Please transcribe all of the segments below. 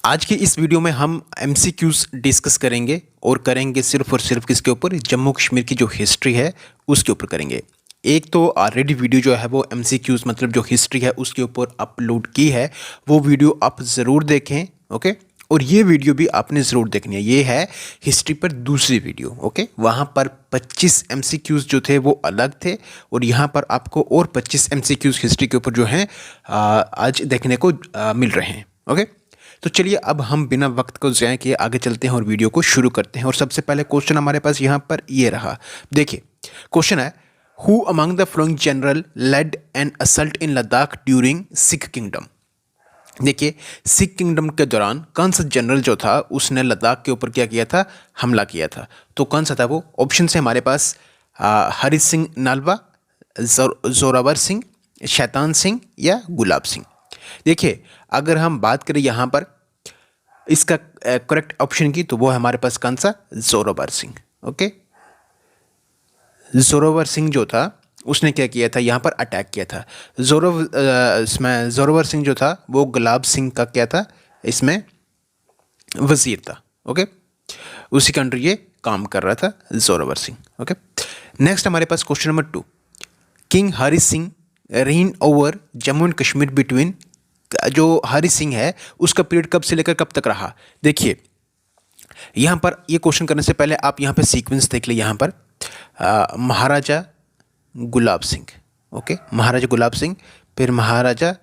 आज की इस वीडियो में हम एमसीक्यूज डिस्कस करेंगे और करेंगे सिर्फ और सिर्फ किसके ऊपर, जम्मू कश्मीर की जो हिस्ट्री है उसके ऊपर करेंगे। एक तो ऑलरेडी वीडियो जो है वो एमसीक्यूज मतलब जो हिस्ट्री है उसके ऊपर अपलोड की है, वो वीडियो आप ज़रूर देखें। ओके, और ये वीडियो भी आपने ज़रूर देखनी है। ये है हिस्ट्री पर दूसरी वीडियो। ओके, वहाँ पर 25 एमसीक्यूज जो थे वो अलग थे और यहाँ पर आपको और 25 एमसीक्यूज हिस्ट्री के ऊपर जो हैं आज देखने को मिल रहे हैं। ओके, तो चलिए अब हम बिना वक्त को ज़ाया किए आगे चलते हैं और वीडियो को शुरू करते हैं। और सबसे पहले क्वेश्चन हमारे पास यहाँ पर ये रहा। देखिए क्वेश्चन है, who among the following general led an assault in Ladakh during Sikh kingdom. देखिए सिख किंगडम के दौरान कौन सा जनरल जो था उसने लद्दाख के ऊपर क्या किया था, हमला किया था। तो कौन सा था वो? ऑप्शन है हमारे पास हरि सिंह नालवा, जोरावर सिंह, शैतान सिंह या गुलाब सिंह। देखिए अगर हम बात करें यहाँ पर इसका करेक्ट ऑप्शन की, तो वो है हमारे पास कौन सा? जोरावर सिंह। ओके, जोरावर सिंह जो था उसने क्या किया था, यहाँ पर अटैक किया था। इसमें जोरावर सिंह जो था वो गुलाब सिंह का क्या था, इसमें वजीर था। ओके, उसी के अंडर ये काम कर रहा था जोरावर सिंह। ओके, नेक्स्ट हमारे पास question number 2, king Hari Singh reign over Jammu and Kashmir between, जो हरि सिंह है उसका पीरियड कब से लेकर कब तक रहा। देखिए यहाँ पर ये क्वेश्चन करने से पहले आप यहाँ पे सीक्वेंस देख ले। यहाँ पर महाराजा गुलाब सिंह, ओके, महाराजा गुलाब सिंह, फिर महाराजा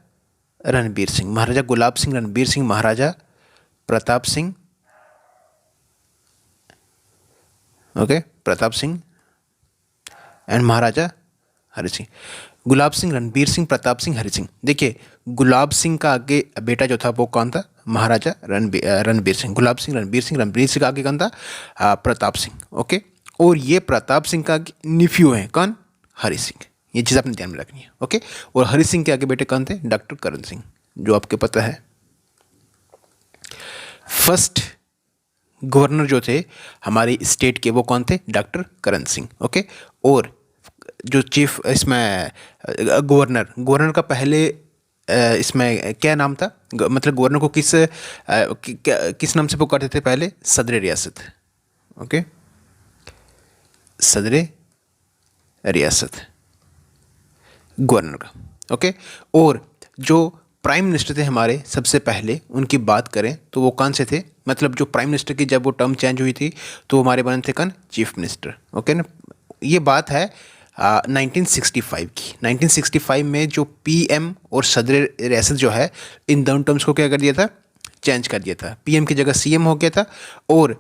रणबीर सिंह, महाराजा गुलाब सिंह, रणबीर सिंह, महाराजा प्रताप सिंह, ओके, प्रताप सिंह एंड महाराजा हरि सिंह। गुलाब सिंह, रणबीर सिंह, प्रताप सिंह, हरि सिंह। देखिए गुलाब सिंह का आगे बेटा जो था वो कौन था? महाराजा रणबीर सिंह। गुलाब सिंह, रणबीर सिंह, रणबीर सिंह का आगे कौन था? प्रताप सिंह। ओके, और ये प्रताप सिंह का निफ्यू है कौन? हरि सिंह। ये चीज़ आपने ध्यान में रखनी है। ओके, और हरि सिंह के आगे बेटे कौन थे? डॉक्टर करण सिंह, जो आपको पता है फर्स्ट गवर्नर जो थे हमारे स्टेट के वो कौन थे? डॉक्टर करण सिंह। ओके, और जो चीफ इसमें गवर्नर का पहले इसमें क्या नाम था, मतलब गवर्नर को किस नाम से पुकारते थे पहले? सदर रियासत। ओके, सदर रियासत गवर्नर का। ओके, और जो प्राइम मिनिस्टर थे हमारे सबसे पहले, उनकी बात करें तो वो कौन से थे? मतलब जो प्राइम मिनिस्टर की जब वो टर्म चेंज हुई थी तो हमारे बने थे कौन? Chief minister. ओके ना, ये बात है 1965 की। 1965 में जो पीएम और सदर रियासत जो है, इन दोनों टर्म्स को क्या कर दिया था? चेंज कर दिया था। पीएम की जगह सीएम हो गया था और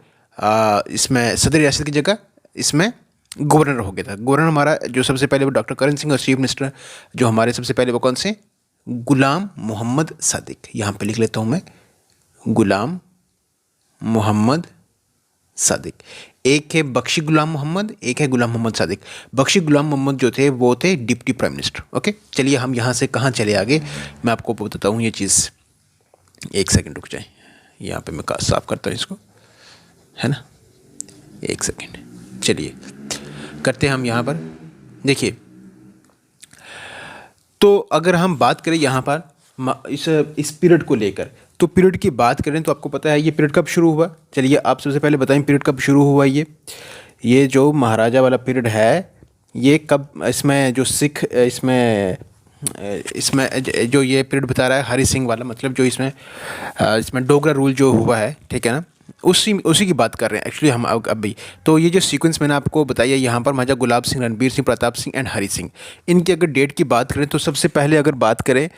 इसमें सदर रियासत की जगह इसमें गवर्नर हो गया था। गवर्नर हमारा जो सबसे पहले वो डॉक्टर करण सिंह, और चीफ मिनिस्टर जो हमारे सबसे पहले वो कौन से? गुलाम मोहम्मद सादिक। यहाँ पे लिख लेता हूँ मैं, गुलाम मोहम्मद सादिक। एक है बख्शी गुलाम मोहम्मद, एक है गुलाम मोहम्मद सादिक। बख्शी गुलाम मोहम्मद जो थे वो थे डिप्टी प्राइम मिनिस्टर। ओके, चलिए हम यहाँ से कहाँ चले आगे, मैं आपको बताता हूँ ये चीज़। एक सेकंड रुक जाए, यहाँ पे मैं साफ करता हूँ इसको, है ना। एक सेकंड, चलिए करते हैं हम यहाँ पर। देखिए तो अगर हम बात करें यहाँ पर इस पीरियड को लेकर, तो पीरियड की बात करें तो आपको पता है ये पीरियड कब शुरू हुआ। चलिए आप सबसे पहले बताएं पीरियड कब शुरू हुआ। ये जो महाराजा वाला पीरियड है ये कब, इसमें जो सिख इसमें जो ये पीरियड बता रहा है हरि सिंह वाला, मतलब जो इसमें डोगरा रूल जो हुआ है, ठीक है ना, उसी की बात कर रहे हैं एक्चुअली हम अभी। तो ये जो सीक्वेंस मैंने आपको बताया यहाँ पर, महाराजा गुलाब सिंह, रणबीर सिंह, प्रताप सिंह एंड हरि सिंह, इनकी अगर डेट की बात करें तो सबसे पहले अगर बात करें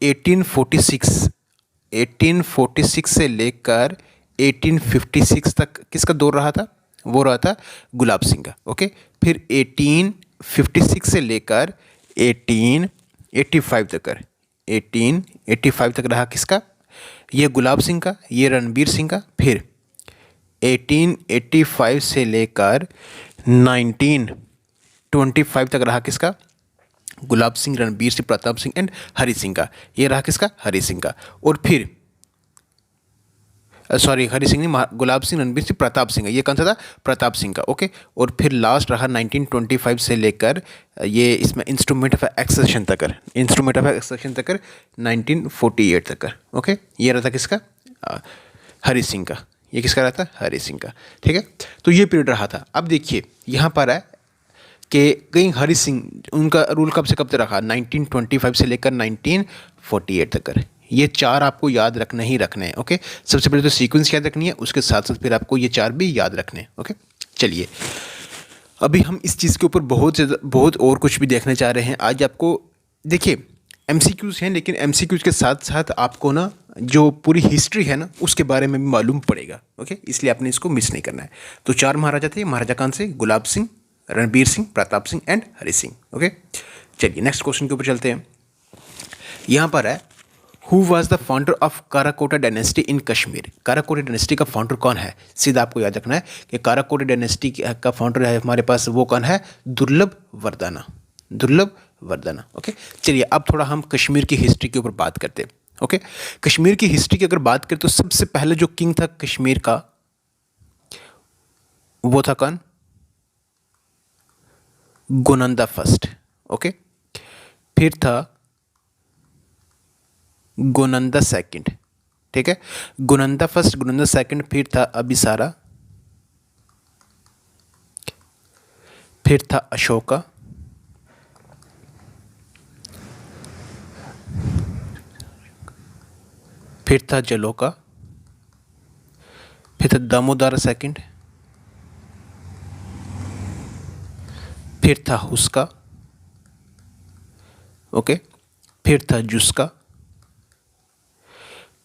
1846 से लेकर 1856 तक किसका दौर रहा था? वो रहा था गुलाब सिंह का। ओके, फिर 1856 से लेकर 1885 तक रहा किसका? ये गुलाब सिंह का, ये रणबीर सिंह का। फिर 1885 से लेकर 1925 तक रहा किसका? गुलाब सिंह, रणबीर सिंह, प्रताप सिंह एंड हरि सिंह का। ये रहा किसका? हरि सिंह का। और फिर हरि सिंह नहीं, गुलाब सिंह, रणबीर सिंह, प्रताप सिंह, ये कौन सा था? प्रताप सिंह का। ओके, और फिर लास्ट रहा 1925 से लेकर ये इसमें इंस्ट्रूमेंट ऑफ एक्सेशन तक 1948 तक। ओके, ये रहा था किसका? हरि सिंह का, ये किसका रहा था? हरि सिंह का। ठीक है, तो ये पीरियड रहा था। अब देखिए यहाँ पर है कि कहीं हरि सिंह उनका रूल कब से कब तक रखा? 1925 से लेकर 1948 तक कर। ये चार आपको याद रखने ही रखने हैं। ओके, सबसे पहले तो सीक्वेंस याद रखनी है, उसके साथ साथ फिर आपको ये चार भी याद रखने हैं। ओके, चलिए अभी हम इस चीज़ के ऊपर बहुत और कुछ भी देखने जा रहे हैं आज। आपको देखिए एमसीक्यूज़ हैं, लेकिन एमसीक्यूज़ के साथ साथ आपको ना जो पूरी हिस्ट्री है ना उसके बारे में भी मालूम पड़ेगा। ओके, इसलिए आपने इसको मिस नहीं करना है। तो चार महाराजा थे, महाराजा कौन से? गुलाब सिंह, रणबीर सिंह, प्रताप सिंह एंड हरि सिंह। ओके, चलिए नेक्स्ट क्वेश्चन के ऊपर चलते हैं। यहाँ पर है who was the founder of Karkota dynasty in Kashmir? Karkota dynasty का फाउंडर कौन है? सीधा आपको याद रखना है कि काराकोटा डायनेस्टी का फाउंडर है हमारे पास, वो कौन है? दुर्लभ वर्धना। दुर्लभ वर्धना। ओके, चलिए अब थोड़ा हम कश्मीर की हिस्ट्री के ऊपर बात करते हैं। ओके, कश्मीर की हिस्ट्री की अगर बात करें तो सबसे पहले जो किंग था कश्मीर का वो था कौन? गोनंदा फर्स्ट। ओके, फिर था गोनंदा सेकंड। ठीक है, गोनंदा फर्स्ट, गोनंदा सेकंड, फिर था अबिसारा, फिर था अशोका, फिर था जलोका, फिर था दामोदर सेकंड, फिर था हुस्का। ओके, फिर था जुस्का,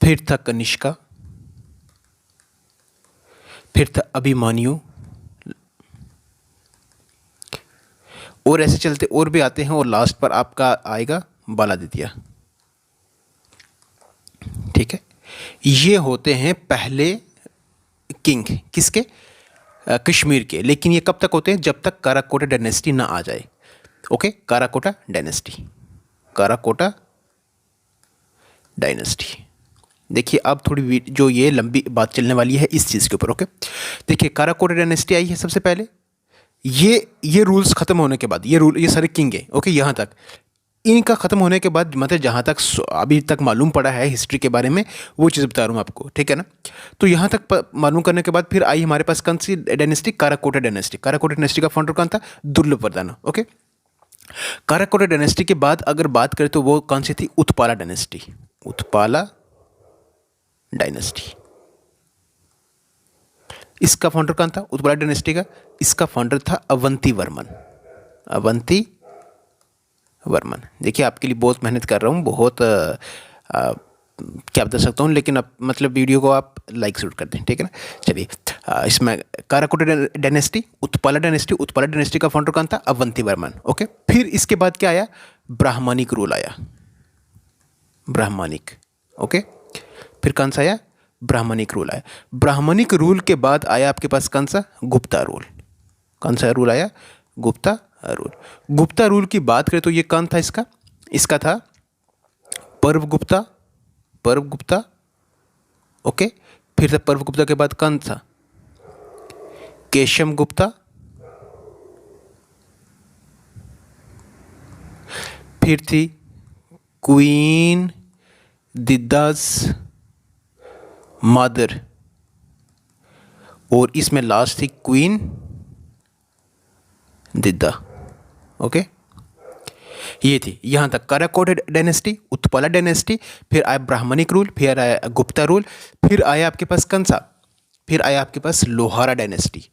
फिर था कनिष्का, फिर था अभिमन्यु, और ऐसे चलते और भी आते हैं, और लास्ट पर आपका आएगा बालादित्य। ठीक है, ये होते हैं पहले किंग किसके? कश्मीर के। लेकिन ये कब तक होते हैं? जब तक काराकोटा डायनेस्टी ना आ जाए। Okay, Karkota dynasty, Karkota dynasty. देखिए अब थोड़ी जो ये लंबी बात चलने वाली है इस चीज़ के ऊपर। ओके, देखिए काराकोटा डायनेस्टी आई है सबसे पहले। ये रूल्स खत्म होने के बाद, ये सारे किंग हैं। ओके, यहाँ तक इनका ख़त्म होने के बाद, मतलब जहाँ तक अभी तक मालूम पड़ा है हिस्ट्री के बारे में वो चीज़ बता रहा हूँ आपको। ठीक है ना, तो यहाँ तक मालूम करने के बाद फिर आई हमारे पास कौन सी dynasty? Karkota dynasty. Karkota dynasty का फाउंडर कौन था? दुर्लभ वर्धना। ओके, काराकोटा डायनेस्टी के बाद अगर बात करें तो वो कौन सी थी? उत्पाला डायनेस्टी। उत्पाला डायनेस्टी, इसका फाउंडर कौन था उत्पाला डायनेस्टी का? इसका फाउंडर था अवंती वर्मन। अवंती वर्मन। देखिए आपके लिए बहुत मेहनत कर रहा हूँ, बहुत क्या बता सकता हूँ, लेकिन अब मतलब वीडियो को आप लाइक जरूर कर दें। ठीक है ना, चलिए इसमें Karkota dynasty, Utpala dynasty, Utpala dynasty का फाउंडर कौन था? अवंती वर्मन। ओके, फिर इसके बाद क्या आया? ब्राह्मणिक रूल आया, ब्राह्मणिक। ओके, फिर कौन सा आया? ब्राह्मणिक रूल आया। ब्राह्मणिक रूल के बाद आया आपके पास कौन सा? गुप्ता रूल। कौन सा रूल आया? गुप्ता रूल। गुप्ता रूल की बात करें तो ये कौन था इसका? इसका था पर्व गुप्ता, पर्व गुप्ता। ओके, फिर था पर्व गुप्ता के बाद कौन था? केशम गुप्ता, फिर थी क्वीन दिद्दास मदर, और इसमें लास्ट थी क्वीन दिद्दा। ओके, ये थी यहाँ तक काराकोटा डायनेस्टी, उत्पला डायनेस्टी, फिर आया ब्राह्मणिक रूल, फिर आया गुप्ता रूल, फिर आया आपके पास कौन सा? फिर आया आपके पास Lohara dynasty.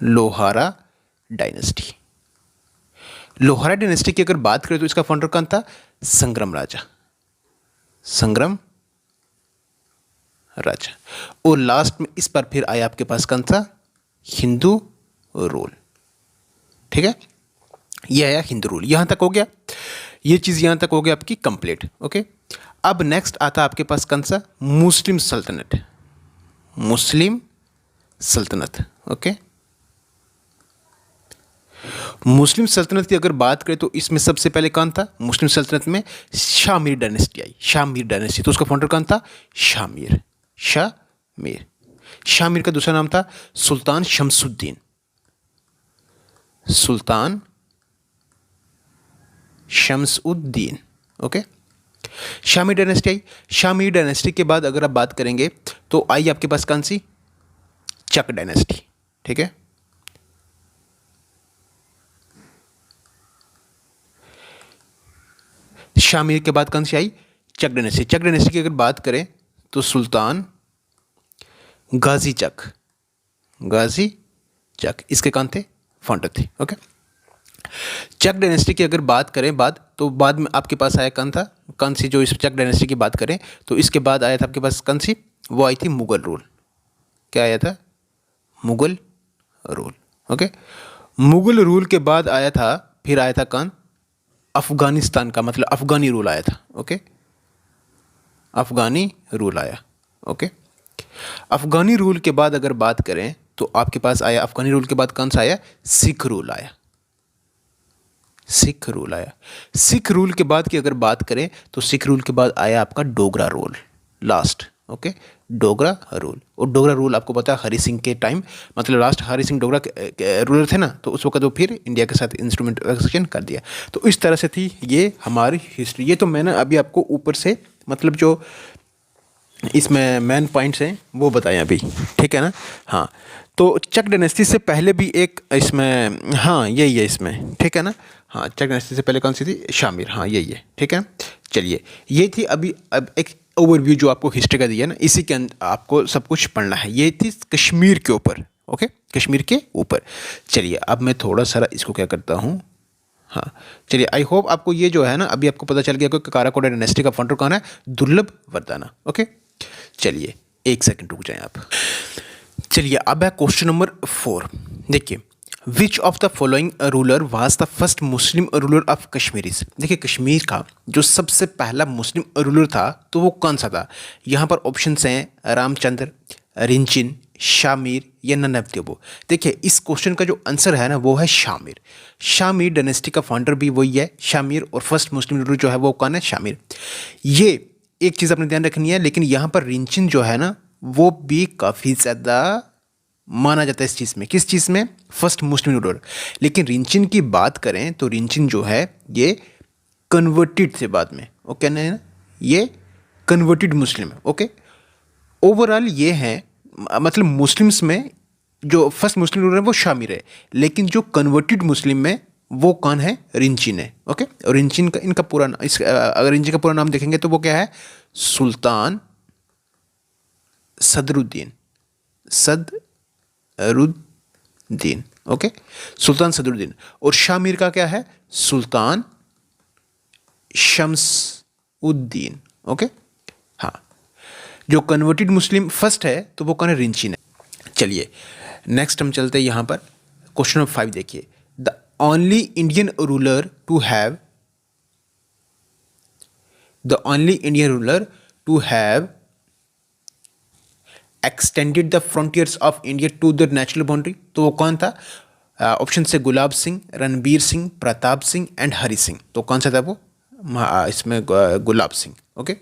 Lohara dynasty. Lohara dynasty की अगर बात करें तो इसका फाउंडर कौन था? संग्राम राजा, संग्राम राजा। और लास्ट में इस पर फिर आया आपके पास कौन सा? हिंदू रूल। ठीक है, ये आया हिंदू रूल। यहां तक हो गया, ये चीज़ यहां तक हो गया आपकी कंप्लीट। ओके, अब नेक्स्ट आता आपके पास कौन सा? मुस्लिम सल्तनत, मुस्लिम सल्तनत। ओके, मुस्लिम सल्तनत की अगर बात करें तो इसमें सबसे पहले कौन था? मुस्लिम सल्तनत में शामिर डायनेस्टी आई, शामिर डायनेस्टी। तो उसका फाउंडर कौन था? शामिर, शामिर। शामिर का दूसरा नाम था सुल्तान शमसुद्दीन, सुल्तान शमसुद्दीन। ओके, शामी डायनेस्टी आई। शामी डायनेस्टी के बाद अगर आप बात करेंगे तो आई आपके पास कौन सी, चक डायनेस्टी, ठीक है। शामी के बाद कौन सी आई, चक डायनेस्टी। चक डायनेस्टी की अगर बात करें तो सुल्तान गाजी चक, गाजी चक इसके कौन थे, फाउंडर थे, ओके। चक डायनेस्टी की अगर बात करें तो बाद में आपके पास आया कौन सी, जो इस चक डायनेस्टी की बात करें तो इसके बाद आया था आपके पास कौन सी, वो आई थी मुगल रूल। क्या आया था, Mughal rule, okay. Mughal rule के बाद आया था, फिर आया था कौन, अफगानिस्तान का, मतलब अफगानी रूल आया था, ओके। अफगानी रूल आया, ओके। अफगानी रूल के बाद अगर बात करें तो आपके पास आया, अफगानी रूल के बाद कौन सा आया, सिख रूल आया, सिख रूल आया। सिख रूल के बाद की अगर बात करें तो सिख रूल के बाद आया आपका Dogra rule, last, okay, Dogra rule. और डोगरा रूल आपको पता है हरि सिंह के टाइम, मतलब लास्ट हरि सिंह डोगरा रूलर थे ना, तो उस वक्त वो फिर इंडिया के साथ इंस्ट्रूमेंट एक्सचेंज कर दिया। तो इस तरह से थी ये हमारी हिस्ट्री। ये तो मैंने अभी आपको ऊपर से, मतलब जो इसमें मेन पॉइंट्स हैं वो बताएं अभी, ठीक है ना। हाँ, तो चक डायनेस्टी से पहले भी एक इसमें, हाँ यही है इसमें, ठीक है ना। हाँ, चक डायनेस्टी से पहले कौन सी थी, शामिर, हाँ यही है, ठीक है। चलिए, ये थी अभी, अब एक ओवरव्यू जो आपको हिस्ट्री का दिया ना, इसी के अंदर आपको सब कुछ पढ़ना है। ये थी कश्मीर के ऊपर, ओके, कश्मीर के ऊपर। चलिए, अब मैं थोड़ा सा इसको क्या करता हूँ, हाँ चलिए, आई होप आपको ये जो है ना, अभी आपको पता चल गया कि काराकोटा डायनेस्टी का फाउंडर कौन है, दुर्लभ वर्दाना, ओके। चलिए, एक सेकंड रुक जाएं आप। चलिए, अब है क्वेश्चन नंबर 4। देखिए, विच of the following ruler was the first Muslim ruler of Kashmir. देखिए, कश्मीर का जो सबसे पहला मुस्लिम रूलर था तो वो कौन सा था। यहाँ पर ऑप्शंस हैं रामचंद्र, रिंचिन, शामिर या ननबदेवो। देखिए, इस क्वेश्चन का जो आंसर है ना वो है शामिर। शामिर डायनेस्टी का फाउंडर भी वही है, शामिर, और फर्स्ट मुस्लिम रूलर जो है वो कौन है, शामिर। ये एक चीज़ अपने ध्यान रखनी है, लेकिन यहाँ पर रिंचिन जो है ना वो भी काफ़ी ज़्यादा माना जाता है इस चीज़ में, किस चीज़ में, फर्स्ट मुस्लिम रूलर। लेकिन रिंचिन की बात करें तो रिंचिन जो है ये कन्वर्टेड थे बाद में, ओके ना, ये कन्वर्टेड मुस्लिम है, ओके। ओवरऑल ये है, मतलब मुस्लिम्स में जो फर्स्ट मुस्लिम रूलर है वो शामिर है, लेकिन जो कन्वर्टेड मुस्लिम में वो कौन है, रिंचिन है, ओके। और रिंचिन का, इनका पूरा अगर रिंचिन का पूरा नाम देखेंगे तो वो क्या है, सुल्तान सदरुद्दीन, सदरुद्दीन, ओके, सुल्तान सदरुद्दीन। और शामिर का क्या है, सुल्तान शम्सउद्दीन, ओके। हाँ, जो कन्वर्टेड मुस्लिम फर्स्ट है तो वो कौन है, रिंचिन है। चलिए, नेक्स्ट हम चलते हैं यहाँ पर क्वेश्चन नंबर 5। देखिए, the only Indian ruler to have extended the frontiers of India to the natural boundary, तो वो कौन था। ऑप्शन से गुलाब सिंह, रणबीर सिंह, प्रताप सिंह एंड हरि सिंह। तो कौन सा था वो, इसमें गुलाब सिंह, ओके।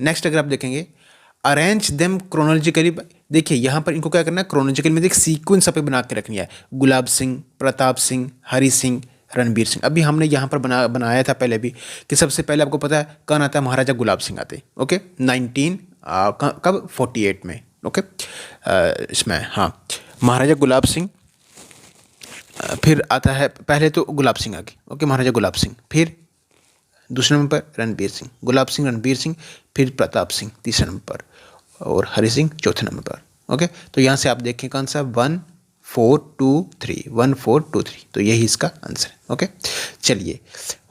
नेक्स्ट अगर आप देखेंगे, अरेंज देम क्रोनोलॉजिकली। देखिए, यहाँ पर इनको क्या करना है, क्रोनोलॉजिकल में एक सीक्वेंस पे बना के रखनी है, गुलाब सिंह, प्रताप सिंह, हरि सिंह, रणबीर सिंह। अभी हमने यहाँ पर बनाया था पहले भी कि सबसे पहले आपको पता है कौन आता है, महाराजा गुलाब सिंह आते, ओके, 1948 में, ओके। इसमें हाँ, महाराजा गुलाब सिंह, फिर आता है, पहले तो गुलाब सिंह आगे, ओके, महाराजा गुलाब सिंह, फिर दूसरे नंबर पर रणबीर सिंह, गुलाब सिंह, रणबीर सिंह, फिर प्रताप सिंह तीसरे नंबर पर, और हरि सिंह चौथे नंबर पर, ओके। तो यहाँ से आप देखें कौन सा, 1423, 1423, तो यही इसका आंसर है, ओके। चलिए,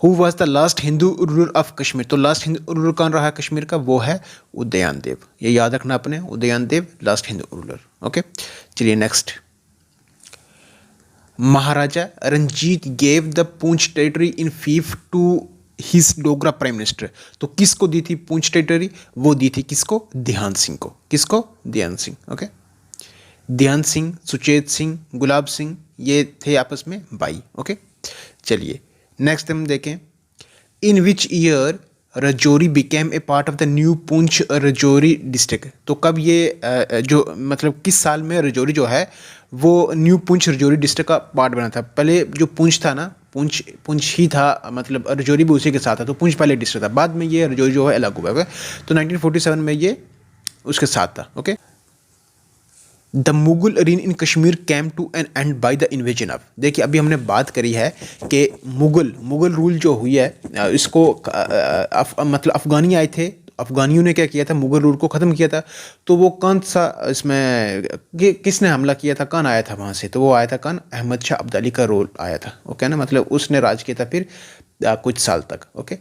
who was the last Hindu ruler of Kashmir. तो लास्ट हिंदू रूलर कौन रहा कश्मीर का, वो है उदयन देव। ये याद रखना अपने, Udayan Dev last Hindu ruler, okay. चलिए, नेक्स्ट, महाराजा Ranjit gave the Poonch territory in fief to his Dogra prime minister. तो किसको दी थी पूंछ टेरिटरी, वो दी थी किसको, ध्यान सिंह को। किसको, ध्यान सिंह, ओके। ध्यान सिंह, सुचेत सिंह, गुलाब सिंह, ये थे आपस में भाई, ओके। चलिए, नेक्स्ट हम देखें, in which year Rajouri became a part of the new Poonch Rajouri district. तो कब ये जो मतलब किस साल में रजौरी जो है वो न्यू पुंछ रजौरी डिस्ट्रिक्ट का पार्ट बना था? पहले जो पुंछ था ना, पुंछ ही था, मतलब रजौरी भी उसी के साथ था, तो पुंछ पहले डिस्ट्रिक्ट था, बाद में ये रजौरी जो है अलग हुआ। ओके, तो 1947 में ये उसके साथ था। Okay, the Mughal reign in Kashmir came to an end by the invasion of. देखिए अभी हमने बात करी है कि मुगल रूल जो हुई है इसको मतलब अफ़गानी आए थे, अफ़गानियों ने क्या किया था, मुगल रूल को ख़त्म किया था। तो वो कौन सा इसमें किसने हमला किया था, कौन आया था वहाँ से? तो वो आया था कौन? अहमद शाह अब्दाली का रोल आया था। ओके ना, मतलब उसने राज किया था फिर कुछ साल तक। ओके,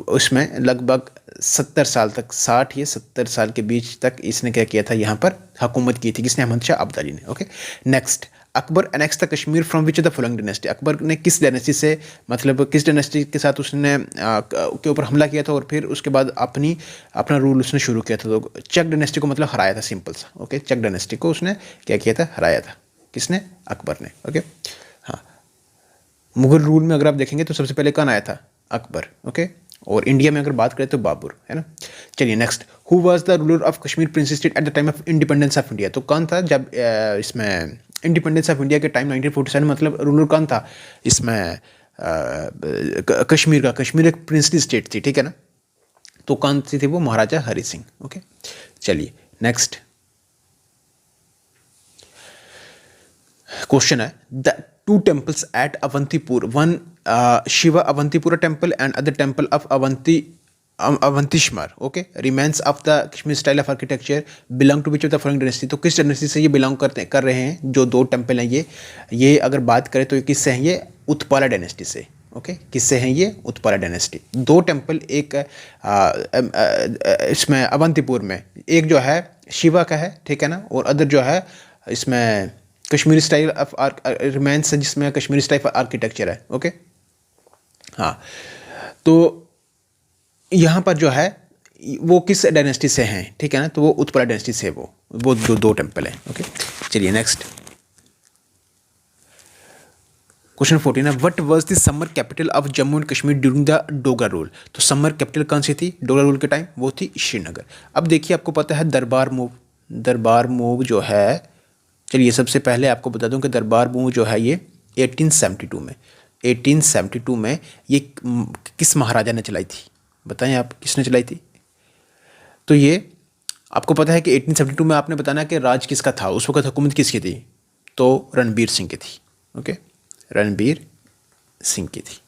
उसमें लगभग 70 साल तक, 60 या 70 साल के बीच तक इसने क्या किया था, यहाँ पर हुकूमत की थी। किसने? अहमद शाह अब्दाली ने। Okay, next, Akbar annex the Kashmir from which the following dynasty. Akbar ने किस डायनेस्टी से, मतलब किस डायनेस्टी के साथ उसने के ऊपर हमला किया था और फिर उसके बाद अपना रूल उसने शुरू किया था? तो चक डायनेस्टी को मतलब हराया था, सिंपल सा। ओके, चक डायनेस्टी को उसने क्या किया था, हराया था। किसने? अकबर ने। ओके, हाँ, मुगल रूल में अगर आप देखेंगे तो सबसे पहले कौन आया था? अकबर। ओके, और इंडिया में अगर बात करें तो बाबर, है ना। चलिए next, who was the ruler of Kashmir Prince state at the time of independence of India. तो कौन था जब इसमें इंडिपेंडेंस ऑफ इंडिया के टाइम 1947, मतलब रूलर कौन था इसमें कश्मीर का? कश्मीर एक प्रिंसली स्टेट थी, ठीक है ना। तो कौन सी थी वो? महाराजा हरि सिंह। ओके, चलिए नेक्स्ट क्वेश्चन है, the two temples at Avantipur, one Shiva Avantipura temple and other temple of Avantishwar, okay, remains of the Kashmir style of architecture belong to which of the following dynasty. तो किस डायनेस्टी से ये बिलोंग कर रहे हैं जो दो टेम्पल हैं? ये अगर बात करें तो ये किससे हैं? ये उत्पाला डायनेस्टी से। ओके, किससे हैं ये? उत्पाला डायनेस्टी। दो टेम्पल, एक इसमें अवंतीपुर में, एक जो है शिवा का है, ठीक है ना, और अदर जो है इसमें कश्मीरी स्टाइल ऑफ रिमेन्स, जिसमें कश्मीरी स्टाइल ऑफ आर्किटेक्चर है। ओके, हाँ, तो यहाँ पर जो है वो किस डायनेस्टी से हैं, ठीक है ना, तो वो उत्पला डायनेस्टी से वो जो दो टेम्पल हैं। ओके, चलिए नेक्स्ट क्वेश्चन 14 है, what was the summer capital of Jammu and Kashmir during the Dogra rule. तो समर कैपिटल कौन सी थी डोगरा रूल के टाइम? वो थी श्रीनगर। अब देखिए आपको पता है दरबार मूव जो है, चलिए सबसे पहले आपको बता दूं कि दरबार मूव जो है ये 1872 में ये किस महाराजा ने चलाई थी? बताएं आप, किसने चलाई थी? तो ये आपको पता है कि 1872 में आपने बताना कि राज किसका था, उस वक्त हुकूमत किसकी थी? तो रणबीर सिंह की थी। ओके, रणबीर सिंह की थी।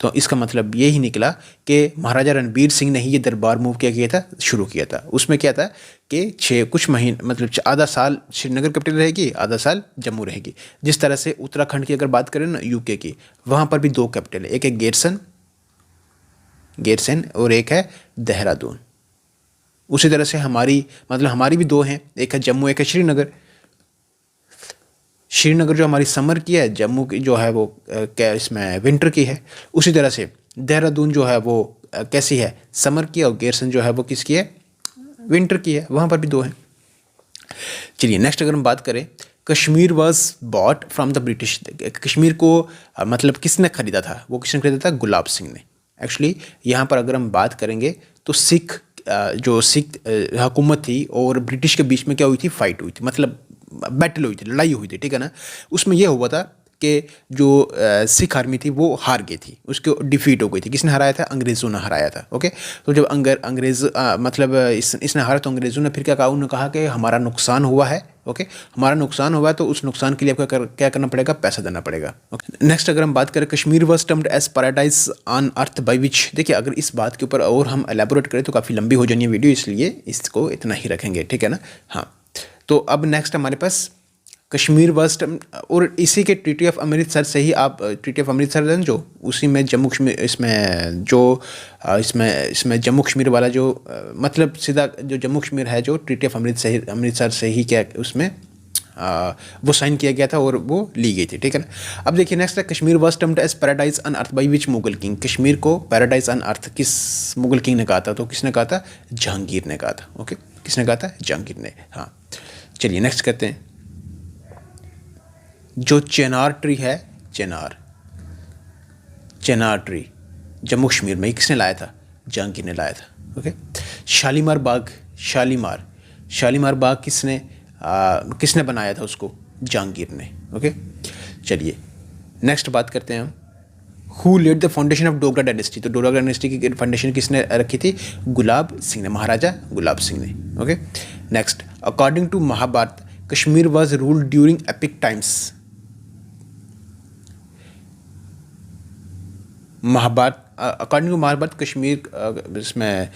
तो इसका मतलब ये ही निकला कि महाराजा रणबीर सिंह ने ही ये दरबार मूव क्या किया था, शुरू किया था। उसमें क्या था कि कुछ महीने, मतलब आधा साल श्रीनगर कैपिटल रहेगी, आधा साल जम्मू रहेगी। जिस तरह से उत्तराखंड की अगर बात करें ना, यूके की, वहाँ पर भी दो कैपिटल है, एक है गैरसैंण और एक है देहरादून। उसी तरह से हमारी भी दो हैं, एक है जम्मू, एक है श्रीनगर। श्रीनगर जो हमारी समर की है, जम्मू की जो है वो क्या इसमें विंटर की है। उसी तरह से देहरादून जो है वो कैसी है, समर की, और गैरसैंण जो है वो किसकी है, विंटर की है। वहाँ पर भी दो हैं। चलिए नेक्स्ट अगर हम बात करें, Kashmir was bought from the British. Kashmir को मतलब किसने खरीदा था? वो किसने खरीदा था? गुलाब सिंह ने। एक्चुअली यहाँ पर अगर हम बात करेंगे तो सिख हुकूमत थी और ब्रिटिश के बीच में क्या हुई थी, फाइट हुई थी, मतलब बैटल हुई थी, लड़ाई हुई थी, ठीक है ना। उसमें यह हुआ था कि जो सिख आर्मी थी वो हार गई थी, उसको डिफीट हो गई थी। किसने हराया था? अंग्रेज़ों ने हराया था। ओके, तो जब अंग्रेज़ मतलब इसने हारा तो अंग्रेज़ों ने फिर क्या कहा? उन्होंने कहा कि हमारा नुकसान हुआ है। ओके, हमारा नुकसान हुआ है तो उस नुकसान के लिए आपको क्या करना पड़ेगा? पैसा देना पड़ेगा। ओके, नेक्स्ट अगर हम बात करें, Kashmir was termed as paradise on earth by which. देखिए अगर इस बात के ऊपर और हम एलेबोरेट करें तो काफ़ी लंबी हो जानी है वीडियो, इसलिए इसको इतना ही रखेंगे, ठीक है ना। हाँ, तो अब नेक्स्ट हमारे पास कश्मीर वॉज, और इसी के ट्रीटी ऑफ अमृतसर से ही आप ट्रीटी ऑफ अमृतसर जो उसी में जम्मू कश्मीर इसमें जम्मू कश्मीर वाला जो मतलब सीधा जो जम्मू कश्मीर है, जो ट्रीटी ऑफ अमृतसर से ही क्या उसमें वो साइन किया गया था और वो ली गई थी, ठीक है ना। अब देखिए नेक्स्ट है, Kashmir was termed as paradise on earth by which Mughal king. Kashmir को पैराडाइज ऑन अर्थ किस मुगल किंग ने कहा था? तो किसने कहा था? जहांगीर ने कहा था। ओके, किसने कहा था? जहांगीर ने। हाँ, चलिए नेक्स्ट करते हैं, जो चिनार ट्री है, चिनार ट्री जम्मू कश्मीर में किसने लाया था? जहांगीर ने लाया था। ओके, शालीमार बाग, शालीमार बाग किसने बनाया था उसको? जहांगीर ने। ओके, चलिए नेक्स्ट बात करते हैं हम। Who led the foundation of Dogra dynasty? तो डोगरा डायनेस्टी की फाउंडेशन किसने रखी थी? गुलाब सिंह ने, महाराजा गुलाब सिंह ने। Okay, next, according to Mahabharata Kashmir was ruled during epic times. Mahabharata, according to Mahabharata Kashmir इसमें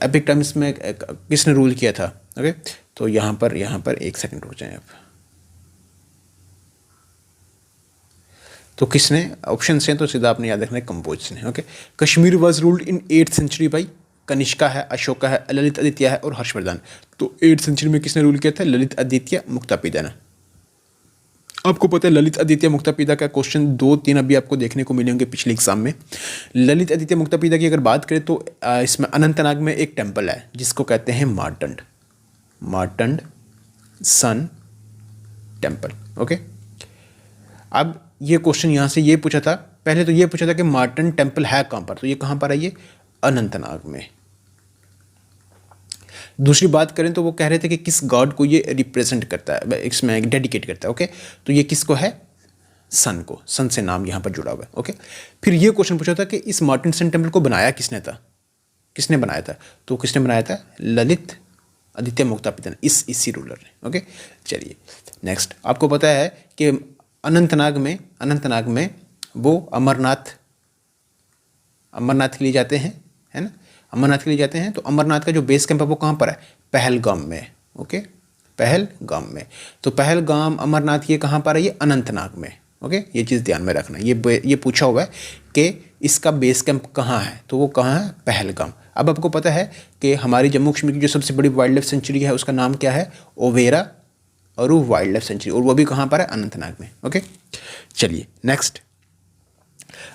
एपिक टाइम्स में किसने रूल किया था? ओके, तो यहाँ पर एक सेकंड रुक जाएं आप। तो किसने? ऑप्शन से तो सीधा आपने याद रखना है, कंबोज ने। Okay, Kashmir was ruled in 8th century by Kanishka है, अशोका है, ललित आदित्य है और हर्षवर्धन। तो 8th सेंचुरी में किसने रूल किया था? ललित आदित्य मुक्तापिदा ने। आपको पता है ललित आदित्य मुक्तापिदा का क्वेश्चन 2-3 अभी आपको देखने को मिले होंगे पिछले एग्जाम में। ललित आदित्य मुक्तापिदा की अगर बात करें तो इसमें अनंतनाग में एक टेम्पल है जिसको कहते हैं मार्तंड सन टेम्पल। ओके, अब ये क्वेश्चन यहाँ से ये पूछा था, पहले तो ये पूछा था कि मार्तंड टेम्पल है कहाँ पर? तो ये कहाँ पर है? ये अनंतनाग में। दूसरी बात करें तो वो कह रहे थे कि किस गॉड को ये रिप्रेजेंट करता है, इसमें डेडिकेट करता है। ओके, तो ये किसको है? सन को, सन से नाम यहाँ पर जुड़ा हुआ है। ओके, फिर ये क्वेश्चन पूछा था कि इस मार्तंड सन टेम्पल को बनाया किसने था? किसने बनाया था? तो किसने बनाया था? ललित आदित्य मुक्तापिदा ने, इसी रूलर ने। ओके, चलिए नेक्स्ट, आपको पता है कि अनंतनाग में वो अमरनाथ के लिए जाते हैं, है ना? अमरनाथ के लिए जाते हैं। तो अमरनाथ का जो बेस कैंप है वो कहाँ पर है? पहलगाम में। ओके, पहलगाम में। तो पहलगाम अमरनाथ ये कहाँ पर है? ये अनंतनाग में। ओके, ये चीज़ ध्यान में रखना। ये पूछा हुआ है कि इसका बेस कैंप कहाँ है, तो वो कहाँ है? पहलगाम। अब आपको पता है कि हमारी जम्मू कश्मीर की जो सबसे बड़ी वाइल्ड लाइफ सेंचुरी है उसका नाम क्या है? ओवेरा और वाइल्ड लाइफ सेंचुरी, और वो भी कहाँ पर है? अनंतनाग में। ओके, चलिए नेक्स्ट,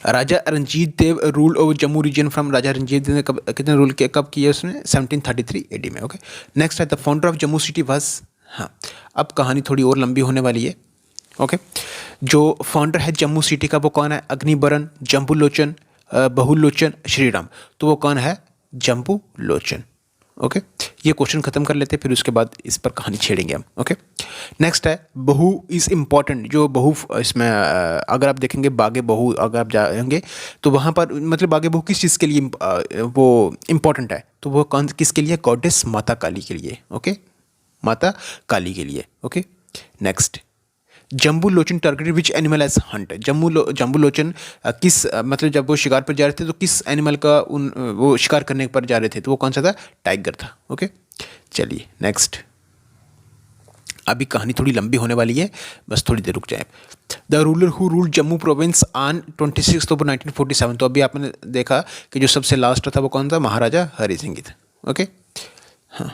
राजा Ranjit Dev rule over Jammu region from. राजा रणजीत देव ने कितने रूल किया, कब किया उसने? 1733 AD में। ओके, नेक्स्ट है the founder of Jammu city was. हाँ, अब कहानी थोड़ी और लंबी होने वाली है। ओके, जो फाउंडर है जम्मू सिटी का वो कौन है? अग्निबरन, जम्बूलोचन, बहुलोचन, श्रीराम। तो वो कौन है? जम्बूलोचन। ओके, ये क्वेश्चन खत्म कर लेते हैं, फिर उसके बाद इस पर कहानी छेड़ेंगे हम। ओके, नेक्स्ट है बहु इज़ इम्पॉर्टेंट। जो बहु इसमें अगर आप देखेंगे बागे बहु, अगर आप जाएंगे तो वहाँ पर मतलब बागे बहु किस चीज़ के लिए वो इम्पॉर्टेंट है? तो वो कौन किसके लिए? गॉडेस माता काली के लिए। ओके, माता काली के लिए। Okay, next, Jambulochan targeted which animal as hunt. Jambulochan किस मतलब जब वो शिकार पर जा रहे थे तो किस एनिमल का वो शिकार करने पर जा रहे थे? तो वो कौन सा था? टाइगर था। ओके, चलिए नेक्स्ट, अभी कहानी थोड़ी लंबी होने वाली है, बस थोड़ी देर रुक जाए। The ruler who ruled Jammu province on 26 अक्टूबर 1947। तो अभी आपने देखा कि जो सबसे लास्ट था वो कौन था? महाराजा हरि सिंह था। ओके, हाँ,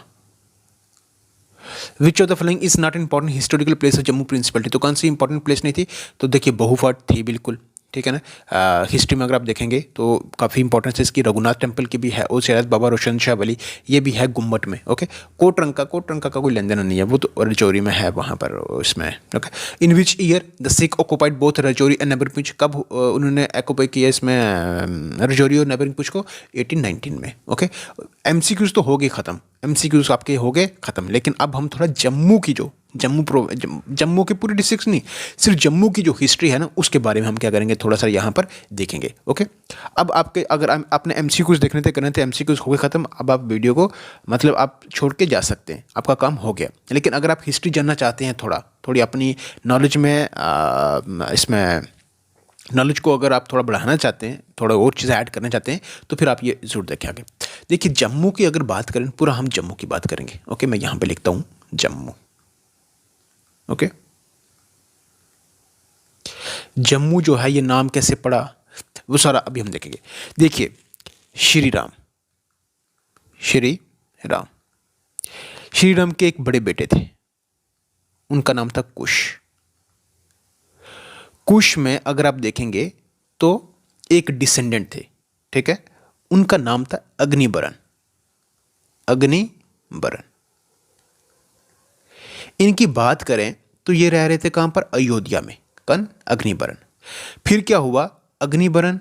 which of the following is not important historical place of Jammu principality. तो कौन सी इंपॉर्टेंट प्लेस नहीं थी? तो देखिए बहु फोर्ट थी, बिल्कुल ठीक है ना। हिस्ट्री में अगर आप देखेंगे तो काफ़ी इंपॉर्टेंस है इसकी। रघुनाथ टेम्पल की भी है और शायद बाबा रोशन शाह वली ये भी है गुम्मट में। ओके, कोटरंका का कोई लेन देन नहीं है, वो तो रजौरी में है वहाँ पर इसमें। Okay, in which year the Sikh occupied both Rajouri and neighbouring Poonch. कब उन्होंने ऑक्यूपाई किया इसमें रजौरी और नबरिंग पुंछ को? 1819 में। ओके, MCQs तो हो गए ख़त्म, MCQs आपके हो गए ख़त्म, लेकिन अब हम थोड़ा जम्मू की जो जम्मू के पूरे डिस्ट्रिक्ट नहीं, सिर्फ जम्मू की जो हिस्ट्री है ना उसके बारे में हम क्या करेंगे, थोड़ा सा यहाँ पर देखेंगे। ओके, अब आपके अगर आपने MCQs देखने थे करने थे, MCQs हो गए ख़त्म। अब आप वीडियो को मतलब आप छोड़ के जा सकते हैं, आपका काम हो गया। लेकिन अगर आप हिस्ट्री जानना चाहते हैं, थोड़ी अपनी नॉलेज में इसमें नॉलेज को अगर आप थोड़ा बढ़ाना चाहते हैं, थोड़ा और चीज़ें ऐड करना चाहते हैं, तो फिर आप ये ज़रूर देखें आगे। देखिए जम्मू की अगर बात करें, पूरा हम जम्मू की बात करेंगे। ओके, मैं यहाँ पे लिखता हूँ जम्मू। ओके, जम्मू जो है ये नाम कैसे पड़ा वो सारा अभी हम देखेंगे। देखिए श्री राम के एक बड़े बेटे थे, उनका नाम था कुश में अगर आप देखेंगे तो एक डिसेंडेंट थे, ठीक है, उनका नाम था अग्निबरन। इनकी बात करें तो ये रह रहे थे कहां पर? अयोध्या में। अग्निबरन। फिर क्या हुआ? अग्निबरन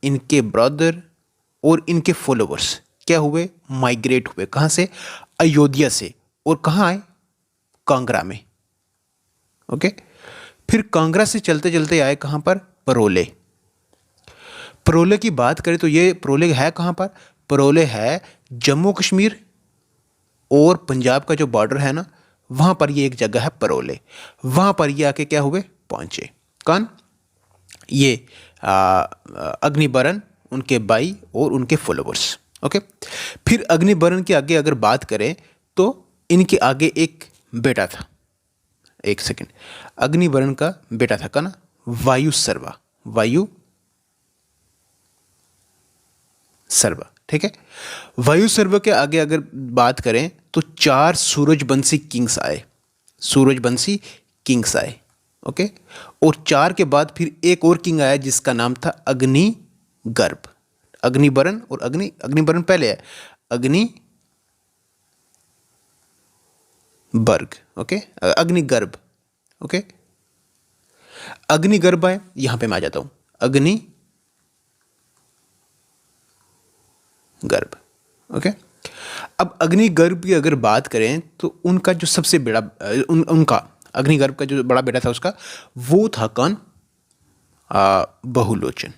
इनके ब्रदर और इनके फॉलोवर्स क्या हुए, माइग्रेट हुए। कहाँ से? अयोध्या से। और कहाँ आए? कांगड़ा में। ओके। फिर कांगड़ा से चलते चलते आए कहाँ पर? परोले। परोले की बात करें तो ये परोले है कहाँ पर? परोले है जम्मू कश्मीर और पंजाब का जो बॉर्डर है ना, वहाँ पर ये एक जगह है परोले। वहाँ पर ये आके क्या हुए? पहुँचे। कौन? ये अग्निबरन, उनके भाई और उनके फॉलोवर्स। ओके। फिर अग्निबरन के आगे अगर बात करें तो इनके आगे एक बेटा था। एक सेकंड, अग्निबरन का बेटा था का ना, वायु सर्वा। वायु सर्वा, ठीक है। वायु सर्वा के आगे अगर बात करें तो 4 सूरजवंशी किंग्स आए। सूरजवंशी किंग्स आए। ओके। और 4 के बाद फिर एक और किंग आया जिसका नाम था अग्निगर्भ। अग्निबरन और अग्निबरन पहले है, अग्निबर्ग। ओके। अग्निगर्भ। ओके। अग्निगर्भ आए, यहां पे मैं आ जाता हूं। अग्निगर्भ। ओके। अब अग्निगर्भ की अगर बात करें तो उनका जो सबसे बड़ा उनका अग्निगर्भ का जो बड़ा बेटा था उसका, वो था कौन? बहुलोचन।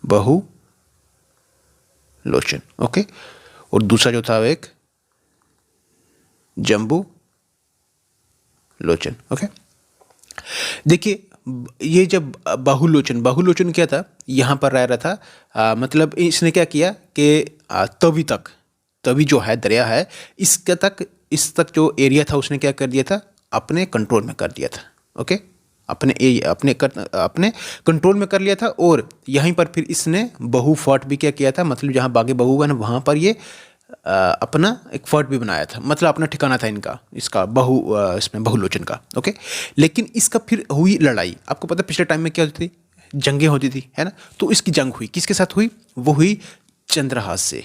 बहुलोचन। ओके। और दूसरा जो था वो एक जम्बू लोचन। ओके। देखिए, ये जब बहुलोचन क्या था, यहाँ पर रह रहा था। मतलब इसने क्या किया कि तवी जो है दरिया है, इस तक जो एरिया था उसने क्या कर दिया था? अपने कंट्रोल में कर दिया था। ओके। अपने कंट्रोल में कर लिया था। और यहीं पर फिर इसने बहु फोर्ट भी क्या किया था, मतलब जहाँ बागे बहु है ना, वहाँ पर ये अपना एक फोर्ट भी बनाया था। मतलब अपना ठिकाना था इसका इसमें बहुलोचन का। ओके। लेकिन इसका फिर हुई लड़ाई। आपको पता है पिछले टाइम में क्या होती थी? जंगें होती थी, है ना। तो इसकी जंग हुई, किसके साथ हुई? वो हुई चंद्रहास से।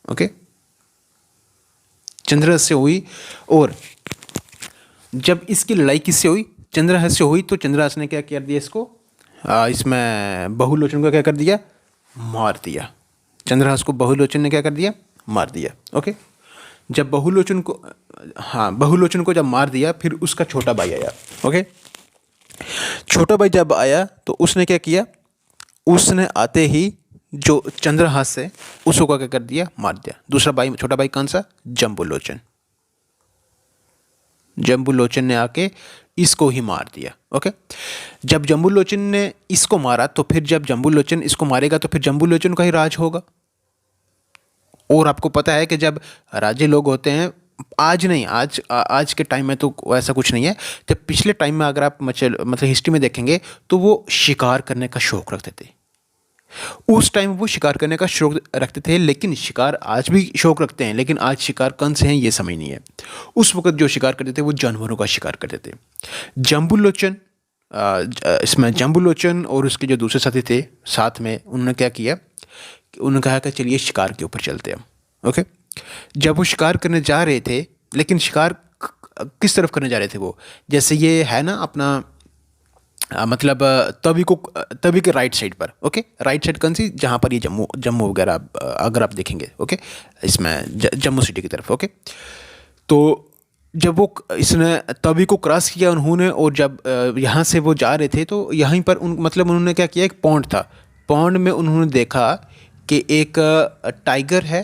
ओके। चंद्रहास से हुई। और जब इसकी लड़ाई किससे हुई? चंद्रहास से हुई। तो चंद्रहास ने क्या कर दिया इसको, इसमें बहुलोचन को क्या कर दिया? मार दिया। चंद्रहास को बहुलोचन ने क्या कर दिया? मार दिया। ओके। जब बहुलोचन को जब मार दिया, फिर उसका छोटा भाई आया। ओके। छोटा भाई जब आया तो उसने क्या किया? उसने आते ही जो चंद्रहास है उसको क्या कर दिया? मार दिया। दूसरा भाई, छोटा भाई कौन सा? जम्बूलोचन। जम्बूलोचन ने आके इसको ही मार दिया। ओके। जब जम्बूलोचन ने इसको मारा तो फिर जब जम्बूलोचन इसको मारेगा तो फिर जम्बूलोचन का ही राज होगा। और आपको पता है कि जब राजे लोग होते हैं, आज नहीं, आज के टाइम में तो ऐसा कुछ नहीं है। तो पिछले टाइम में अगर आप मतलब हिस्ट्री में देखेंगे तो वो शिकार करने का शौक रखते थे। उस टाइम वो शिकार करने का शौक रखते थे, लेकिन शिकार आज भी शौक रखते हैं, लेकिन आज शिकार कौन से हैं ये समझ नहीं है। उस वक्त जो शिकार करते थे वो जानवरों का शिकार करते थे। जम्बूलोचन, इसमें जम्बूलोचन और उसके जो दूसरे साथी थे साथ में, उन्होंने क्या किया? उन्होंने कहा कि चलिए शिकार के ऊपर चलते हैं। ओके। जब वो शिकार करने जा रहे थे, लेकिन शिकार किस तरफ करने जा रहे थे वो? जैसे ये है ना अपना मतलब तवी के राइट साइड पर। ओके। राइट साइड कौन सी? जहाँ पर ये जम्मू वगैरह अगर आप देखेंगे। ओके। इसमें जम्मू सिटी की तरफ। ओके। तो जब वो इसने तवी को क्रॉस किया उन्होंने, और जब यहाँ से वो जा रहे थे तो यहीं पर मतलब उन्होंने क्या किया? एक पॉन्ड था। पॉन्ड में उन्होंने देखा कि एक टाइगर है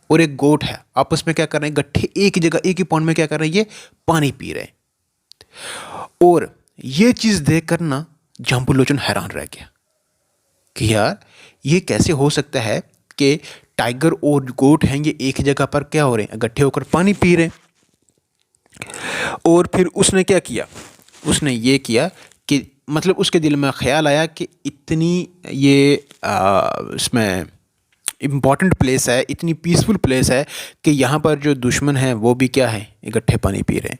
और एक गोट है, आपस में क्या कर रहे हैं? गट्ठे एक ही जगह, एक ही पॉन्ड में क्या कर रहे हैं? ये पानी पी रहे हैं। और ये चीज़ देखकर ना जम्बूलोचन हैरान रह गया कि यार ये कैसे हो सकता है कि टाइगर और गोट हैं, ये एक ही जगह पर क्या हो रहे हैं? इकट्ठे होकर पानी पी रहे हैं। और फिर उसने क्या किया? उसने ये किया कि मतलब उसके दिल में ख्याल आया कि इतनी ये इसमें इम्पॉर्टेंट प्लेस है, इतनी पीसफुल प्लेस है कि यहाँ पर जो दुश्मन है वो भी क्या है? इकट्ठे पानी पी रहे हैं।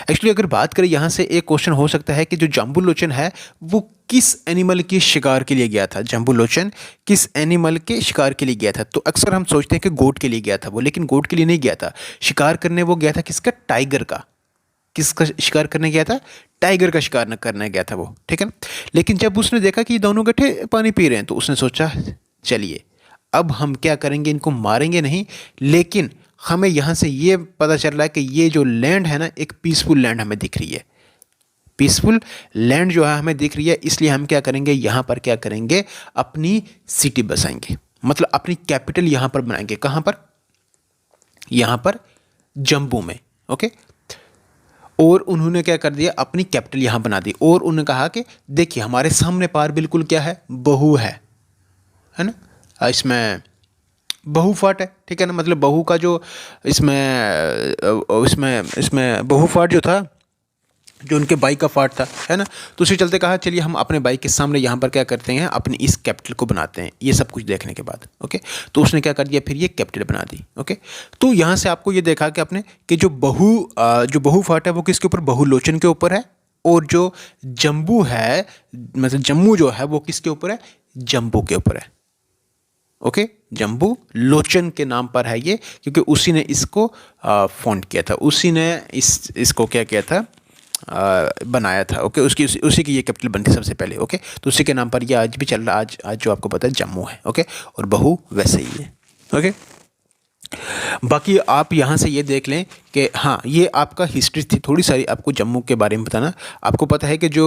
एक्चुअली अगर बात करें यहाँ से एक क्वेश्चन हो सकता है कि जो जम्बूलोचन है वो किस एनिमल के शिकार के लिए गया था? जम्बूलोचन किस एनिमल के शिकार के लिए गया था? तो अक्सर हम सोचते हैं कि गोट के लिए गया था वो, लेकिन गोट के लिए नहीं गया था। शिकार करने वो गया था किसका? टाइगर का। किसका शिकार करने गया था? टाइगर का शिकार करने गया था वो, ठीक है ना। लेकिन जब उसने देखा कि दोनों गट्ठे पानी पी रहे हैं तो उसने सोचा चलिए अब हम क्या करेंगे, इनको मारेंगे नहीं, लेकिन हमें यहाँ से ये पता चल रहा है कि ये जो लैंड है ना, एक पीसफुल लैंड हमें दिख रही है, पीसफुल लैंड जो है हमें दिख रही है, इसलिए हम क्या करेंगे, यहाँ पर क्या करेंगे, अपनी सिटी बसाएंगे, मतलब अपनी कैपिटल यहाँ पर बनाएंगे। कहाँ पर? यहाँ पर जम्मू में, ओके। और उन्होंने क्या कर दिया, अपनी कैपिटल यहाँ बना दी, और उन्होंने कहा कि देखिए हमारे सामने पार बिल्कुल क्या है, बहू है ना, इसमें बहू फाट है, ठीक है ना, मतलब बहू का जो इसमें इसमें इसमें बहू फाट जो था, जो उनके बाइक का फाट था, है ना। तो उसी चलते कहा चलिए हम अपने बाइक के सामने यहाँ पर क्या करते हैं, अपनी इस कैपिटल को बनाते हैं। ये सब कुछ देखने के बाद ओके, तो उसने क्या कर दिया, फिर ये कैपिटल बना दी। ओके, तो यहाँ से आपको ये देखा कि आपने कि जो बहू फाट है वो किसके ऊपर, बहुलोचन के ऊपर है, और जो जम्बू है, मतलब जम्मू जो है वो किसके ऊपर है, जम्बू के ऊपर है। ओके, जम्बू लोचन के नाम पर है ये, क्योंकि उसी ने इसको फॉन्ट किया था, उसी ने इसको क्या किया था, बनाया था। ओके, उसी की ये कैपिटल बनी थी सबसे पहले। ओके, तो उसी के नाम पर ये आज भी चल रहा, आज जो आपको पता है जम्मू है। ओके, और बहू वैसे ही है। ओके, बाकी आप यहाँ से ये देख लें कि हाँ, ये आपका हिस्ट्री थी, थोड़ी सारी आपको जम्मू के बारे में बताना। आपको पता है कि जो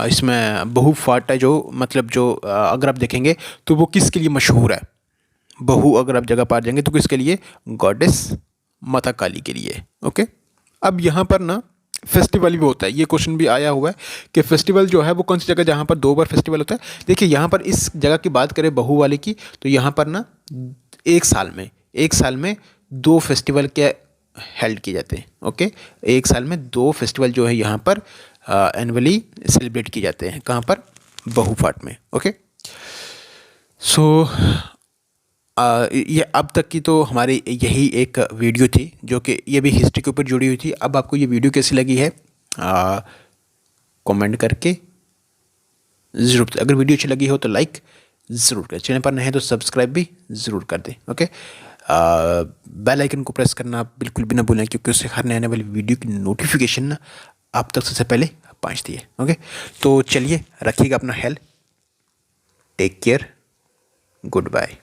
इसमें बहू फाट है, जो मतलब जो अगर आप देखेंगे तो वो किसके लिए मशहूर है, बहू अगर आप जगह पा जाएंगे तो किसके लिए, गॉडेस माता काली के लिए। ओके, अब यहाँ पर ना फेस्टिवल भी होता है, ये क्वेश्चन भी आया हुआ है कि फेस्टिवल जो है वो कौन सी जगह जहाँ पर 2 बार फेस्टिवल होता है। देखिए यहाँ पर इस जगह की बात करें बहू वाले की, तो यहाँ पर ना एक साल में 2 फेस्टिवल क्या हेल्ड किए जाते हैं। ओके, एक साल में 2 फेस्टिवल जो है यहाँ पर एनुअली सेलिब्रेट किए जाते हैं। कहाँ पर, बहू फाट में। ओके, सो ये अब तक की तो हमारी यही एक वीडियो थी जो कि ये भी हिस्ट्री के ऊपर जुड़ी हुई थी। अब आपको ये वीडियो कैसी लगी है कमेंट करके ज़रूर, अगर वीडियो अच्छी लगी हो तो लाइक ज़रूर करें, चैनल पर नए हैं तो सब्सक्राइब भी ज़रूर कर दें। ओके, बेल आइकन को प्रेस करना बिल्कुल भी ना भूलें, क्योंकि उससे हर नए आने वाली वीडियो की नोटिफिकेशन ना आप तक सबसे पहले पहुँचती है। ओके, तो चलिए रखिएगा अपना ख्याल, टेक केयर, गुड बाय।